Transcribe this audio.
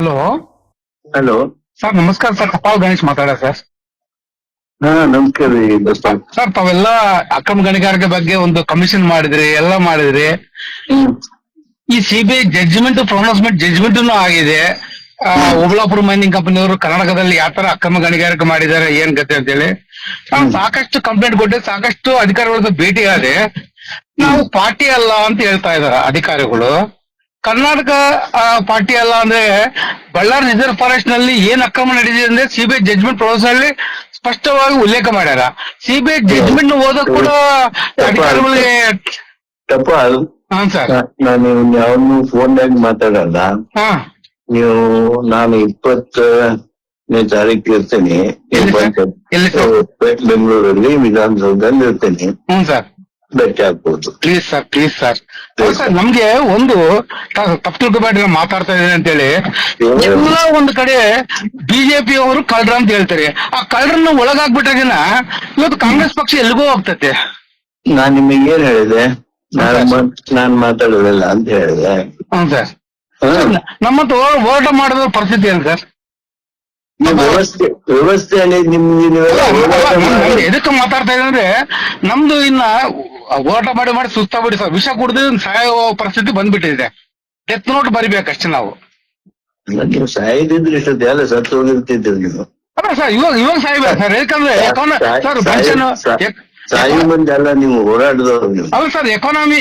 Hello hello. Sir, ನಮಸ್ಕಾರ sir. ಕಪಾಲ್ Ganesh ಮಾತಾಡ sir. ಹಾ, ನಮಸ್ಕಾರ ರೀ ದೋಸ್ತ. ಸರ್, ತಾವೆಲ್ಲ ಅಕ್ರಮ ಗಣಿಗಾರಿಕೆ ಬಗ್ಗೆ ಒಂದು ಕಮಿಷನ್ ಮಾಡಿದ್ರಿ, ಎಲ್ಲ ಮಾಡಿದ್ರಿ. ಈ ಸಿಬಿಐ ಜಡ್ಜ್ಮೆಂಟ್ ಪ್ರೊನೌನ್ಸ್ಮೆಂಟ್ ಜಡ್ಜ್ಮೆಂಟ್ ಆಗಿದೆ. ಓಬಳಾಪುರ ಮೈನಿಂಗ್ ಕಂಪನಿಯವರು ಕರ್ನಾಟಕದಲ್ಲಿ ಯಾವ ತರ ಅಕ್ರಮ ಗಣಿಗಾರಿಕೆ ಮಾಡಿದ್ದಾರೆ, ಏನ್ ಗತಿ ಅಂತ ಹೇಳಿ ನಾನು ಸಾಕಷ್ಟು ಕಂಪ್ಲೇಂಟ್ ಕೊಟ್ಟೆ, ಸಾಕಷ್ಟು ಅಧಿಕಾರಿಗಳ ಭೇಟಿ ಆದೆ. ನಾವು ಪಾರ್ಟಿ ಅಲ್ಲ ಅಂತ ಹೇಳ್ತಾ ಇದಾರೆ ಅಧಿಕಾರಿಗಳು. ಕರ್ನಾಟಕ ಪಾರ್ಟಿ ಅಲ್ಲ ಅಂದ್ರೆ ಬಳ್ಳಾರಿ ರಿಸರ್ವ್ ಫಾರೆಸ್ಟ್ ನಲ್ಲಿ ಏನ್ ಅಕ್ರಮ ನಡೆದಿದೆ ಅಂದ್ರೆ ಸಿಬಿಐ ಜಡ್ಜ್ಮೆಂಟ್ ಪ್ರೊಸೆಸ್ ಅಲ್ಲಿ ಸ್ಪಷ್ಟವಾಗಿ ಉಲ್ಲೇಖ ಮಾಡ್ಯಾರ. ಸಿಬಿಐ ಜಡ್ಜ್ಮೆಂಟ್ ಓದಕ್ ಕೂಡ ಅಧಿಕಾರಿಗಳಿಗೆ ಟಪಾಲ್. ಹಾ ಸರ್. ನಾನು ಯಾವನು ಫೋನ್ದಾಗ ಮಾತಾಡಲ್ಲ. ಹಾ, ನಾನು 20ನೇ ತಾರೀಕು ಇರ್ತೇನೆ ಎಲ್ಲಿ ಸರ್? ಬೆಂಗಳೂರಲ್ಲಿ ವಿಧಾನಸೌಧದಲ್ಲಿ ಇರ್ತೇನೆ. ಹ್ಞೂ ಸರ್. ಭೇಟಿ ಆಗ್ಬೋದು. Please sir, please sir. Sir, ನಮ್ಗೆ ಒಂದು ತಪ್ಪು ತಿಳ್ಕೊಬೇಡ್ರಿ, ನಾನು ಮಾತಾಡ್ತಾ ಇದ್ದೀನಿ ಅಂತೇಳಿ. ಎಲ್ಲ ಒಂದು ಕಡೆ ಬಿಜೆಪಿ ಅವರು ಕಳ್ರ ಅಂತ ಹೇಳ್ತಾರೆ. ಆ ಕಳ್ರನ್ನ ಒಳಗಾಗ್ಬಿಟ್ಟಾಗಿನ ಇವತ್ತು ಕಾಂಗ್ರೆಸ್ ಪಕ್ಷ ಎಲ್ಲಿಗೋ ಹೋಗ್ತೈತೆ. ನಾನ್ ನಿಮಗೆ ಏನ್ ಹೇಳಿದೆ? ನಾನ್ ಮಾತಾಡೋದಿಲ್ಲ ಅಂತ ಹೇಳಿದೆ. ಹ್ಞೂ ಸರ್. ನಮ್ಮಂತ ಹೋರಾಟ ಮಾಡೋದ್ರ ಪರಿಸ್ಥಿತಿ ಏನು ಸರ್? ವ್ಯವಸ್ಥೆ అనేది ಎದಕ್ಕೆ ಮಾತಾಡ್ತಾ ಇದೆ ಅಂದ್ರೆ, ನಮ್ದು ಇನ್ನ ಹೋರಾಟ ಮಾಡಿ ಮಾಡಿ ಸುಸ್ತಾಗ್ಬಿಡಿ ಸರ್. ವಿಷ ಕುಡಿದು ಸಾಯೋ ಪರಿಸ್ಥಿತಿ ಬಂದ್ಬಿಟ್ಟಿದೆ. ಡೆತ್ ನೋಟ್ ಬರಿಬೇಕಷ್ಟೇ ನಾವು. ನೀವು ಸಾಯ್ದಿದ್ರೆ ಇಷ್ಟೊತ್ತೆ ಎಲ್ಲ ಸತ್ತು ಹೋಗಿರ್ತಿದ್ರು ನೀವು. ಅಲ್ಲ ಸರ್, ಇವಾಗ ಸಾಯ್ಬೇಕು ಸರ್. ಯಾಕಂದ್ರೆ ಸರ್, ಸಾಯಿ ಮಂದಿ ಅಲ್ಲ ನೀವು, ಹೋರಾಟದವ್ರು ನೀವು. ಹೌದು ಸರ್. ಎಕಾನಮಿ